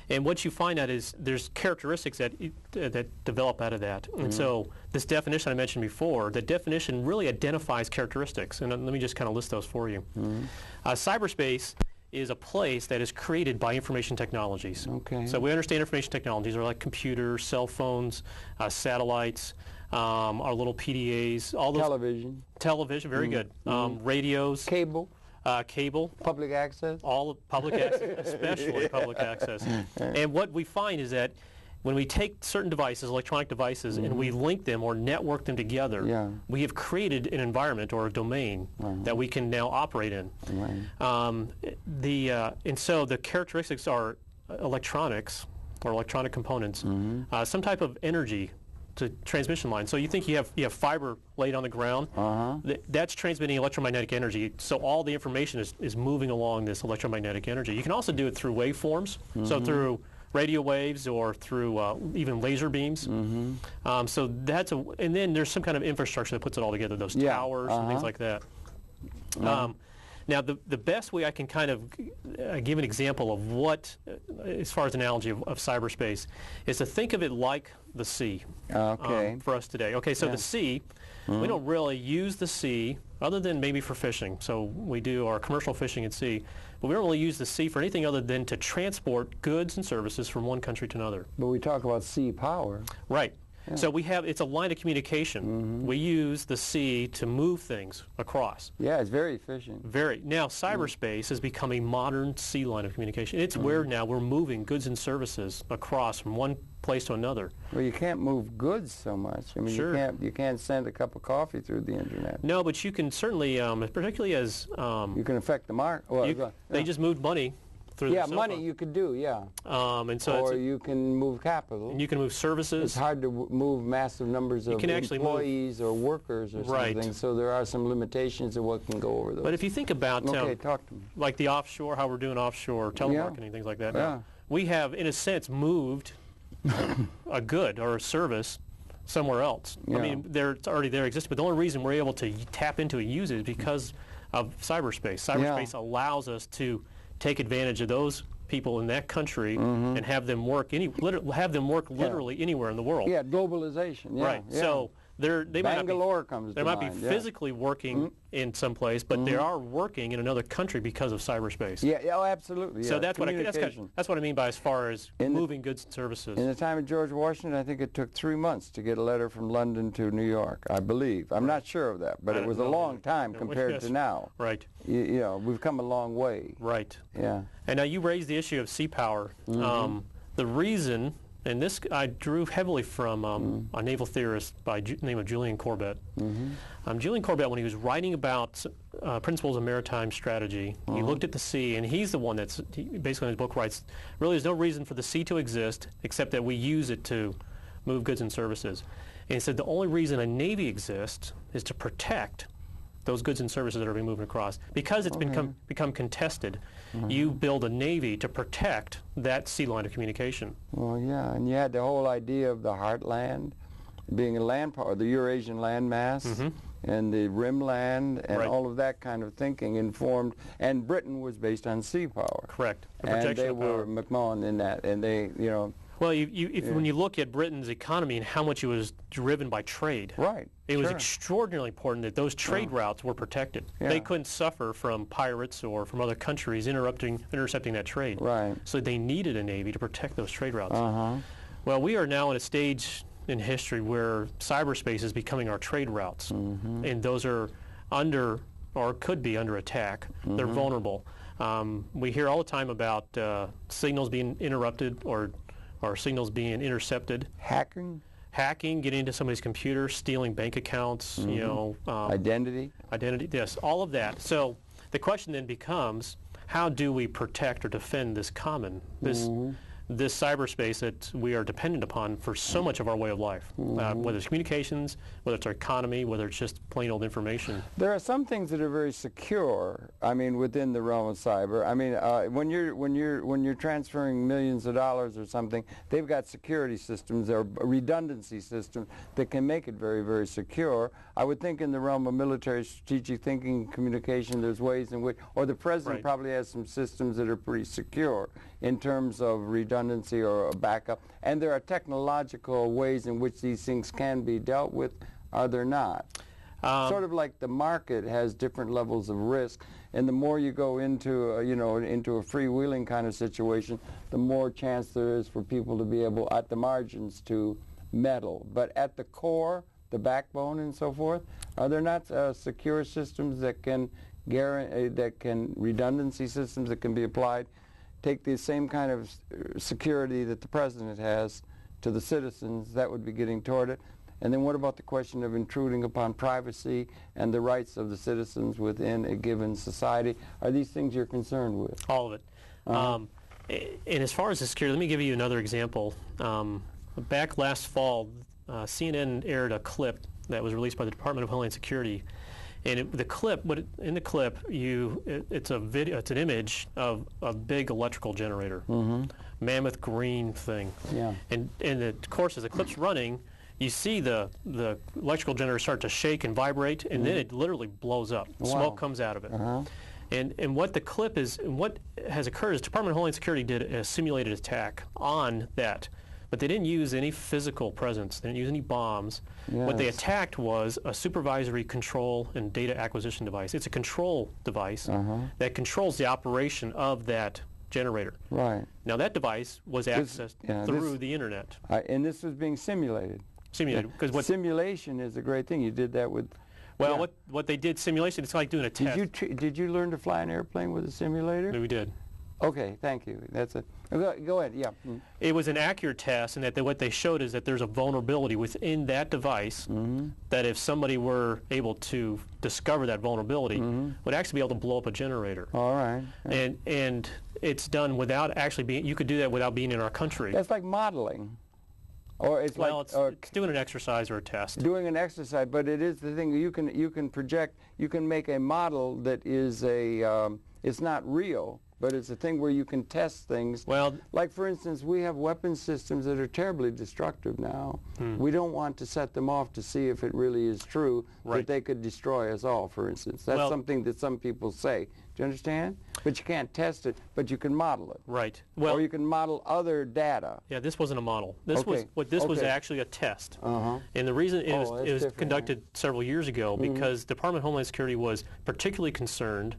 And what you find out is there's characteristics that develop out of that. And so this definition I mentioned before, the definition really identifies characteristics. And let me just kind of list those for you. Cyberspace is a place that is created by information technologies. Okay. So we understand information technologies are like computers, cell phones, satellites, our little PDAs, all those. Television, very good. Radios. Cable. Public access. All of public access, especially public access. And what we find is that when we take certain devices, electronic devices, and we link them or network them together, we have created an environment or a domain that we can now operate in. And so the characteristics are electronics or electronic components, some type of energy to transmission line. So you think you have fiber laid on the ground, that's transmitting electromagnetic energy, so all the information is moving along this electromagnetic energy. You can also do it through waveforms, so through radio waves or through even laser beams. So that's and then there's some kind of infrastructure that puts it all together, those towers and things like that. Now, the best way I can kind of give an example of what, as far as analogy of cyberspace, is to think of it like the sea for us today. Okay, so the sea, we don't really use the sea other than maybe for fishing. So we do our commercial fishing at sea, but we don't really use the sea for anything other than to transport goods and services from one country to another. But we talk about sea power. Right. So it's a line of communication. We use the sea to move things across. Yeah, it's very efficient. Now, cyberspace has become a modern sea line of communication. It's where now we're moving goods and services across from one place to another. Well, you can't move goods so much. I mean, you can't send a cup of coffee through the internet. No, but you can certainly, particularly as you can affect the market. Well, they just moved money. Yeah, money you could do, and so or you can move capital. And you can move services. It's hard to move massive numbers of employees or workers or something, so there are some limitations of what can go over those. But if you think about talk to me. Like the offshore, how we're doing offshore telemarketing, things like that. Now, we have, in a sense, moved a good or a service somewhere else. I mean, it's already there existing, but the only reason we're able to tap into it and use it is because of cyberspace. Cyberspace allows us to take advantage of those people in that country and have them work literally anywhere in the world. Yeah, globalization. Yeah, right. Yeah. So they Bangalore comes they to might mind, be physically working in some place, but they are working in another country because of cyberspace. Yeah, oh, absolutely. So yeah. that's what I mean by as far as moving goods and services. In the time of George Washington, I think it took 3 months to get a letter from London to New York, I believe. I'm not sure of that, but it was a long time compared to now. Right. You know, we've come a long way. Right. Yeah. And now you raised the issue of sea power. The reason, and this I drew heavily from a naval theorist by the name of Julian Corbett. Julian Corbett, when he was writing about principles of maritime strategy, he looked at the sea, and he's the one basically in his book writes, really there's no reason for the sea to exist except that we use it to move goods and services. And he said the only reason a navy exists is to protect those goods and services that are being moved across. Because it's become contested, you build a navy to protect that sea line of communication. Well, yeah, and you had the whole idea of the heartland being a land power, the Eurasian landmass, and the rimland, and all of that kind of thinking informed, and Britain was based on sea power. Correct. And they were McMahon in that, and they, you know. Well, when you look at Britain's economy and how much it was driven by trade, it was extraordinarily important that those trade routes were protected. They couldn't suffer from pirates or from other countries intercepting that trade. Right. So they needed a navy to protect those trade routes. Well, we are now at a stage in history where cyberspace is becoming our trade routes, and those are under or could be under attack. They're vulnerable. We hear all the time about signals being interrupted or signals being intercepted. Hacking, getting into somebody's computer, stealing bank accounts, you know. identity, yes, all of that. So the question then becomes, how do we protect or defend this common, this cyberspace that we are dependent upon for so much of our way of life, whether it's communications, whether it's our economy, whether it's just plain old information. There are some things that are very secure. I mean, within the realm of cyber. I mean, when you're transferring millions of dollars or something, they've got security systems or redundancy systems that can make it very, very secure. I would think in the realm of military strategic thinking, communication, there's ways in which, or the president probably has some systems that are pretty secure in terms of redundancy or a backup. And there are technological ways in which these things can be dealt with, are there not? Sort of like the market has different levels of risk, and the more you go into, into a freewheeling kind of situation, the more chance there is for people to be able, at the margins, to meddle. But at the core, the backbone and so forth, are there not secure systems that can redundancy systems that can be applied, take the same kind of security that the president has to the citizens? That would be getting toward it. And then what about the question of intruding upon privacy and the rights of the citizens within a given society? Are these things you're concerned with? All of it. And as far as the security, let me give you another example. Back last fall, CNN aired a clip that was released by the Department of Homeland Security, and in the clip, it's a video, it's an image of a big electrical generator, mammoth green thing. Yeah. And of course, as the clip's running, you see the electrical generator start to shake and vibrate, and then it literally blows up. Smoke comes out of it. And what the clip is, and what has occurred is Department of Homeland Security did a simulated attack on that. But they didn't use any physical presence. They didn't use any bombs. Yes. What they attacked was a supervisory control and data acquisition device. It's a control device that controls the operation of that generator. Right. Now that device was accessed through the internet. And this was being simulated. Simulated. Because simulation is a great thing. You did that with... Well, what they did, simulation, it's like doing a test. Did you learn to fly an airplane with a simulator? No, we did. Okay, thank you. That's it. Go ahead, yeah. It was an accurate test, and that what they showed is that there's a vulnerability within that device that if somebody were able to discover that vulnerability, would actually be able to blow up a generator. All right. Yeah. And it's done without actually being, you could do that without being in our country. That's like modeling. Or it's it's doing an exercise or a test. Doing an exercise, but it is the thing, you can project, you can make a model that is it's not real, but it's a thing where you can test things. Well, like for instance, we have weapon systems that are terribly destructive now. We don't want to set them off to see if it really is true that they could destroy us all, for instance. That's something that some people say, Do you understand? But you can't test it, but you can model it. Right. Well, or you can model other data. yeah, this wasn't a model. This was actually a test. And the reason it was conducted several years ago because the Department of Homeland Security was particularly concerned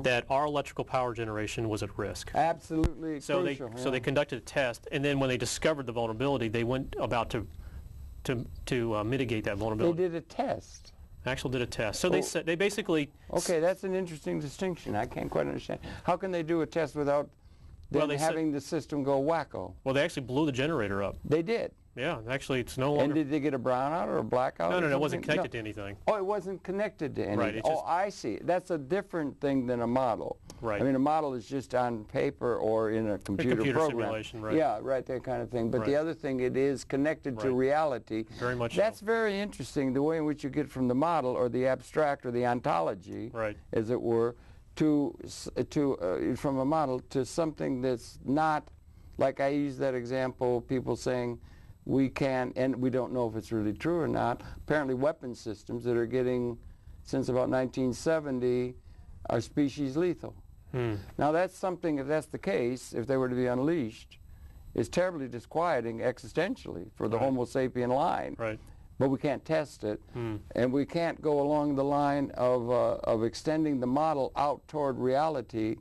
that our electrical power generation was at risk. Absolutely So crucial. so they conducted a test, and then when they discovered the vulnerability, they went about to mitigate that vulnerability. They did a test. Actually did a test. So they basically... Okay, that's an interesting distinction. I can't quite understand. How can they do a test without then having the system go wacko? Well, they actually blew the generator up. They did? Yeah, actually it's no longer... And did they get a brownout or a blackout? No, it wasn't connected to anything. Oh, it wasn't connected to anything. Right, oh, I see. That's a different thing than a model. Right. I mean, a model is just on paper or in a computer program. Simulation, right. Yeah, right, that kind of thing. But the other thing, it is connected to reality. Very much That's very interesting, the way in which you get from the model or the abstract or the ontology, as it were, from a model to something that's not, like I use that example, people saying, we can, and we don't know if it's really true or not, apparently weapon systems that are getting, since about 1970, are species lethal. Now that's something, if that's the case, if they were to be unleashed, is terribly disquieting existentially for the Homo sapien line. Right. But we can't test it, and we can't go along the line of extending the model out toward reality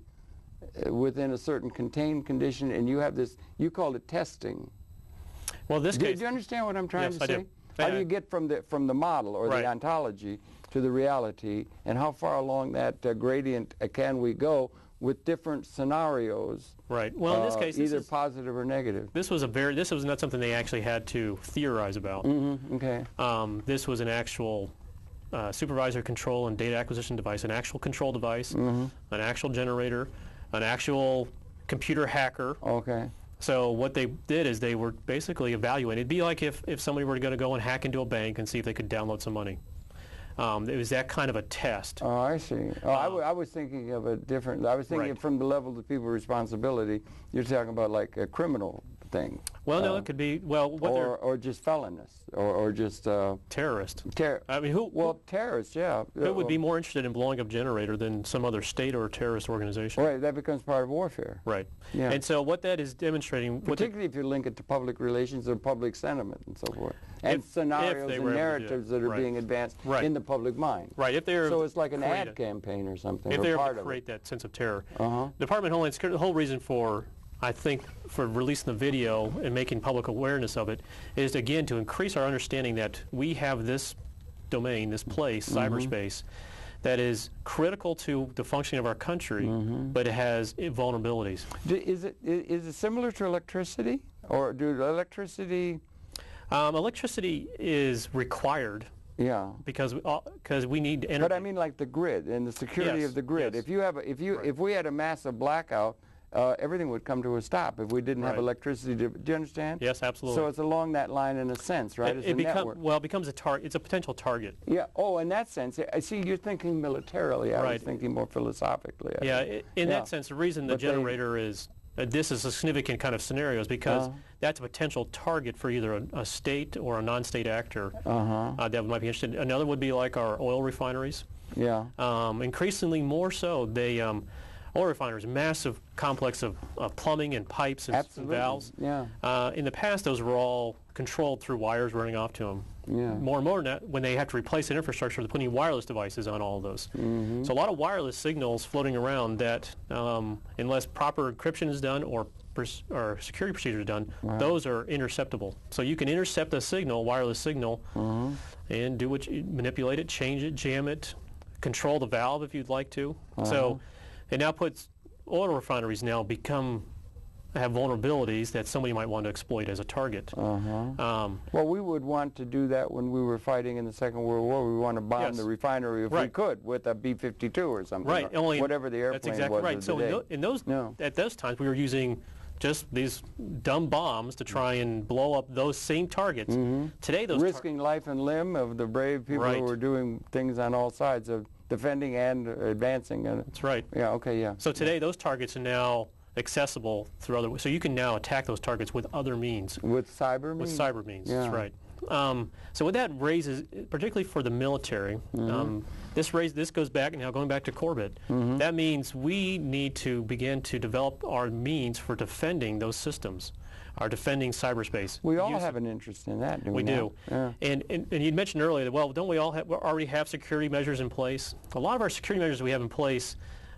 within a certain contained condition, and you have this, you call it testing. Well, this case... Do you understand what I'm trying to say? Yes, I do. How do you get from the model or the ontology to the reality, and how far along that gradient can we go with different scenarios? Right. Well, in this case, either positive or negative. This was not something they actually had to theorize about. Okay. This was an actual supervisor control and data acquisition device, an actual control device, an actual generator, an actual computer hacker. Okay. So what they did is they were basically evaluating. It'd be like if somebody were going to go and hack into a bank and see if they could download some money. It was that kind of a test. Oh, I see. Oh, I was thinking of a different, I was thinking from the level of people responsibility, you're talking about like a criminal thing. Well, no, it could be, well, or just felonious, or just... terrorist. I mean, terrorists, yeah. Who would be more interested in blowing up a generator than some other state or terrorist organization? Right, that becomes part of warfare. Right. Yeah. And so what that is demonstrating... Particularly if you link it to public relations or public sentiment and so forth. And scenarios and narratives that are being advanced in the public mind. Right. If they're so it's like an ad campaign or something. If they're able to create that sense of terror. The Department of Homeland Security, the whole reason for, I think, for releasing the video and making public awareness of it is, again, to increase our understanding that we have this domain, this place, cyberspace, that is critical to the functioning of our country, but it has vulnerabilities. Is it similar to electricity? Or do electricity... Electricity is required. Yeah. Because we need energy. But I mean, like the grid and the security of the grid. If you have if we had a massive blackout, everything would come to a stop if we didn't have electricity. Do you understand? Yes, absolutely. So it's along that line in a sense, right? As a network. Well, it becomes a target. It's a potential target. Yeah. Oh, in that sense, I see. You're thinking militarily. I was thinking more philosophically. In that sense, the reason the generator is. This is a significant kind of scenario is because that's a potential target for either a state or a non-state actor that might be interested. Another would be like our oil refineries. Yeah. Increasingly more so, oil refineries, massive complex of plumbing and pipes and valves. Yeah. In the past, those were all controlled through wires running off to them. Yeah. More and more now, when they have to replace that infrastructure, they're putting wireless devices on all of those. So a lot of wireless signals floating around that, unless proper encryption is done or security procedures are done, those are interceptable. So you can intercept a signal, wireless signal, and do what manipulate it, change it, jam it, control the valve if you'd like to. So it now puts oil refineries have vulnerabilities that somebody might want to exploit as a target. Well, we would want to do that when we were fighting in the Second World War. We want to bomb the refinery if we could with a B-52 or something, or whatever the airplane that's exactly was right. of the day. At those times, we were using just these dumb bombs to try and blow up those same targets. Today, those risking life and limb of the brave people who were doing things on all sides of defending and advancing. That's right. Yeah. Okay. Yeah. So today, those targets are now accessible through other ways. So you can now attack those targets with other means. With cyber means? With cyber means, yeah. that's right. So what that raises, particularly for the military, this goes back, now going back to Corbett, that means we need to begin to develop our means for defending those systems, our defending cyberspace. We all have an interest in that, do we? We do. Yeah. And you mentioned earlier that, well, don't we all already have security measures in place? A lot of our security measures we have in place,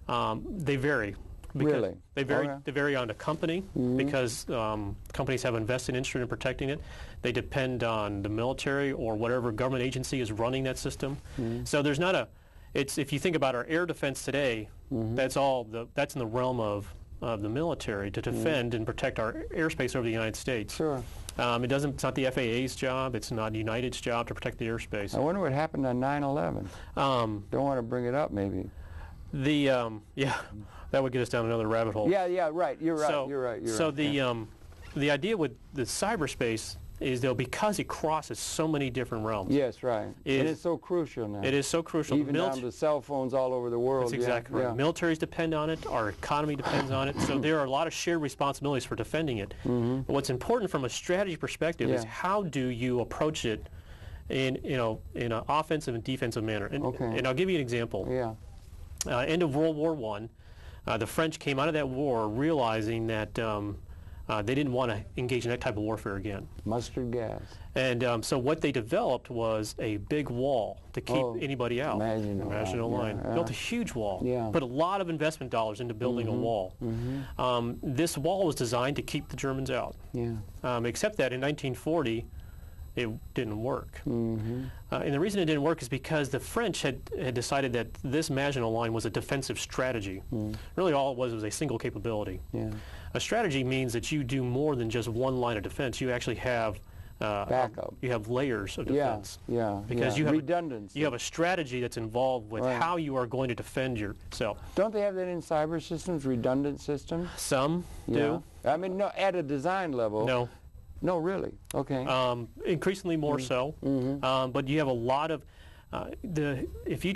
they vary. Really? They vary on the company because companies have a vested interest in protecting it. They depend on the military or whatever government agency is running that system. So there's not a, if you think about our air defense today, that's in the realm of the military to defend and protect our airspace over the United States. Sure. It's not the FAA's job, it's not United's job to protect the airspace. I wonder what happened on 9/11. Don't want to bring it up, maybe. Yeah, that would get us down another rabbit hole. Yeah, right. You're right. So, you're right. The idea with the cyberspace is, though, because it crosses so many different realms. Yes, right. And it's so crucial now. It is so crucial. Even down to cell phones all over the world. That's exactly right. Militaries depend on it. Our economy depends on it. So there are a lot of shared responsibilities for defending it. But what's important from a strategy perspective is how do you approach it in an offensive and defensive manner. And I'll give you an example. Yeah. End of World War I, the French came out of that war realizing that they didn't want to engage in that type of warfare again. Mustard gas. And so what they developed was a big wall to keep anybody out. Maginot Line. Built a huge wall. Put a lot of investment dollars into building a wall. This wall was designed to keep the Germans out. Except that in 1940, it didn't work. And the reason it didn't work is because the French had decided that this Maginot Line was a defensive strategy. Really all it was a single capability. A strategy means that you do more than just one line of defense. You actually have backup. You have layers of defense. Because you have redundancy. You have a strategy that's involved with how you are going to defend yourself. Don't they have that in cyber systems, redundant systems? Some do. I mean, no, at a design level. No. No, really? Okay. Increasingly more so. But you have a lot of, if you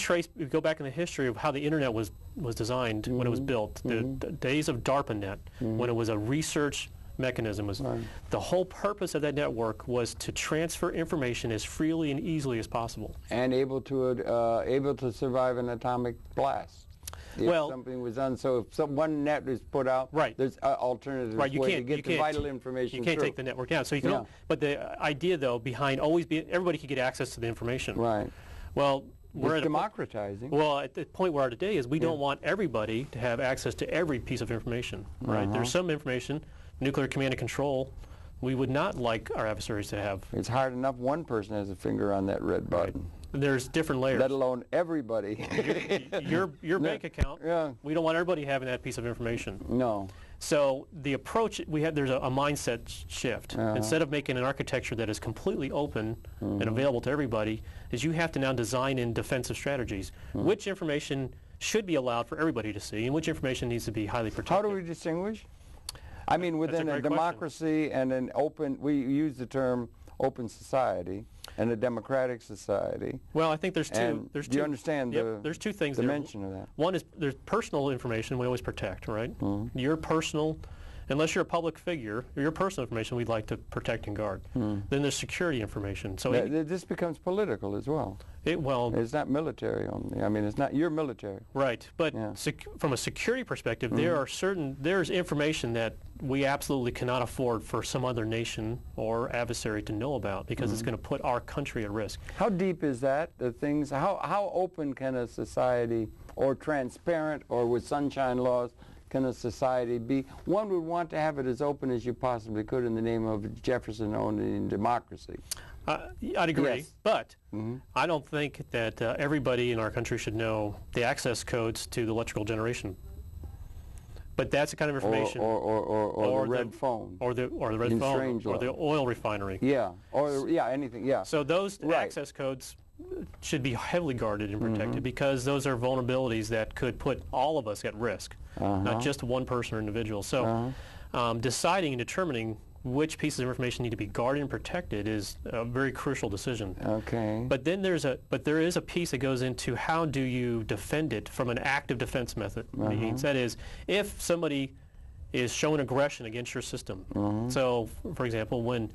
go back in the history of how the internet was designed when it was built, the days of DARPANet, when it was a research mechanism, the whole purpose of that network was to transfer information as freely and easily as possible. And able to survive an atomic blast. If something was done, so if one net is put out, there's alternative way to get the vital information. You can't take the network down. So you can. But the idea, though, behind everybody could get access to the information. Right. Well, we're democratizing. Well, at the point we are today is we don't want everybody to have access to every piece of information. Right. There's some information, nuclear command and control, we would not like our adversaries to have. It's hard enough one person has a finger on that red button. There's different layers. Let alone everybody. your bank account, we don't want everybody having that piece of information. No. So the approach, there's a mindset shift. Instead of making an architecture that is completely open and available to everybody, is you have to now design in defensive strategies. Which information should be allowed for everybody to see and which information needs to be highly protected. How do we distinguish? I mean, within a democracy and an open, we use the term open society and a democratic society. Well, I think there's two. Do you understand there's two things dimension of that? One is there's personal information we always protect, right? Your personal, unless you're a public figure, your personal information we'd like to protect and guard. Then there's security information. So this becomes political as well. It's not military only. I mean, it's not your military. Right, but from a security perspective, there's information that we absolutely cannot afford for some other nation or adversary to know about because it's going to put our country at risk. How deep is that? How open can a society, or transparent, or with sunshine laws, can a society be? One would want to have it as open as you possibly could in the name of Jefferson-owned democracy. I'd agree, but I don't think that everybody in our country should know the access codes to the electrical generation. But that's the kind of information. Or the red phone. Or the red phone. Or the oil refinery. Anything. So those access codes should be heavily guarded and protected because those are vulnerabilities that could put all of us at risk, not just one person or individual. So deciding and determining which pieces of information need to be guarded and protected is a very crucial decision. Okay. But then there is a piece that goes into how do you defend it from an active defense method. Means that is, if somebody is showing aggression against your system. So, for example, when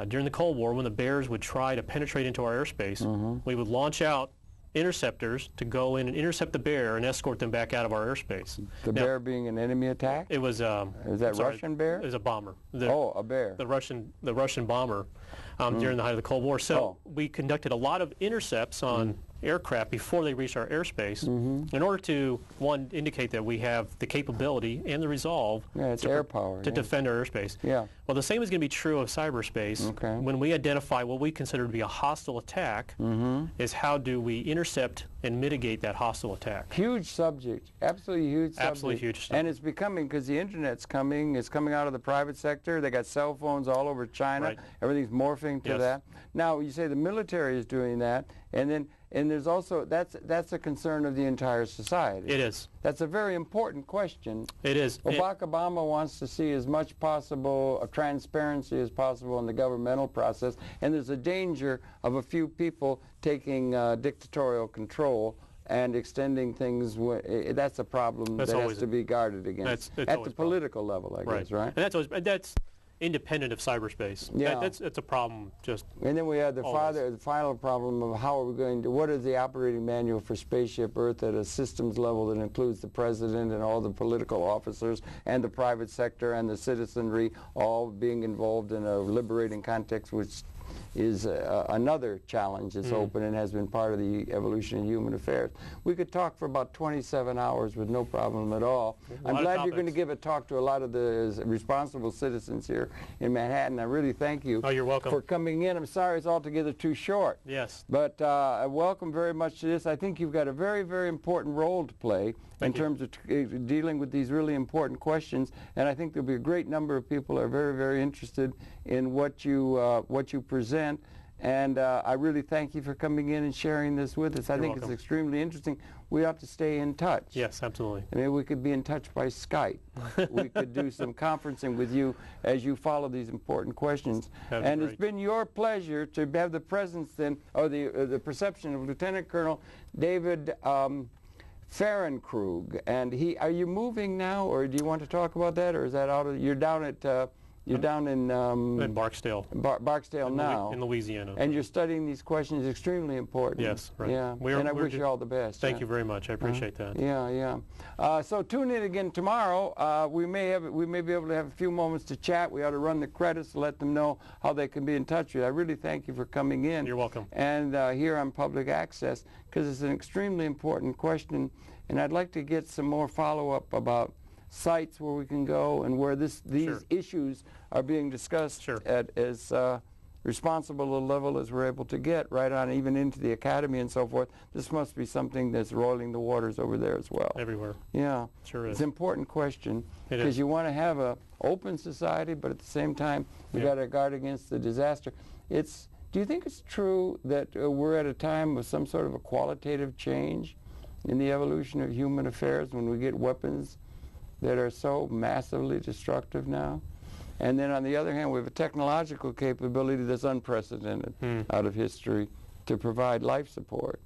During the Cold War, when the bears would try to penetrate into our airspace, we would launch out interceptors to go in and intercept the bear and escort them back out of our airspace. The bear being an enemy attack? It was is that Russian bear? It was a bomber. A bear. The Russian bomber during the height of the Cold War. So we conducted a lot of intercepts on aircraft before they reached our airspace in order to, one, indicate that we have the capability and the resolve to defend our airspace. Yeah. Well, the same is going to be true of cyberspace. Okay. When we identify what we consider to be a hostile attack, is how do we intercept and mitigate that hostile attack. Huge subject, absolutely huge subject. Absolutely huge subject. And it's becoming, because the internet's coming, it's coming out of the private sector. They got cell phones all over China. Right. Everything's morphing to that. Now, you say the military is doing that, and there's also, that's a concern of the entire society. It is. That's a very important question. It is. Barack Obama wants to see as much possible transparency as possible in the governmental process, and there's a danger of a few people taking dictatorial control and extending things. That's a problem that has to be guarded against at the political level, I guess, right? And that's independent of cyberspace. Yeah. That's a problem just And then we had the always. final problem of how are we going to, what is the operating manual for Spaceship Earth at a systems level that includes the president and all the political officers and the private sector and the citizenry all being involved in a liberating context, which is another challenge that's open and has been part of the evolution of human affairs. We could talk for about 27 hours with no problem at all. I'm glad you're going to give a talk to a lot of the responsible citizens here in Manhattan. I really thank you you're welcome. for coming in. I'm sorry it's altogether too short. Yes. But welcome very much to this. I think you've got a very, very important role to play in terms of dealing with these really important questions, and I think there'll be a great number of people who are very, very interested in what you present, and I really thank you for coming in and sharing this with us. I think it's extremely interesting. We ought to stay in touch. Yes, absolutely. I mean, we could be in touch by Skype. We could do some conferencing with you as you follow these important questions. And it's been your pleasure to have the presence then, or the perception of Lieutenant Colonel David Fahrenkrug. And are you moving now, or do you want to talk about that, or is that out of, you're down at, you're down in Barksdale. Barksdale now. In Louisiana. And you're studying these questions, extremely important. Yes, right. Yeah, and I wish you all the best. Thank you very much. I appreciate that. Yeah. So tune in again tomorrow. We may be able to have a few moments to chat. We ought to run the credits to let them know how they can be in touch with you. I really thank you for coming in. You're welcome. And here on Public Access, because it's an extremely important question, and I'd like to get some more follow-up about sites where we can go and where these issues are being discussed at as responsible a level as we're able to get, right on even into the academy and so forth. This must be something that's roiling the waters over there as well. Everywhere. Yeah. Sure is. It's an important question because you want to have an open society, but at the same time you've got to guard against the disaster. Do you think it's true that we're at a time of some sort of a qualitative change in the evolution of human affairs when we get weapons that are so massively destructive now? And then on the other hand, we have a technological capability that's unprecedented out of history to provide life support.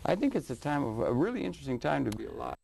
I think it's a really interesting time to be alive.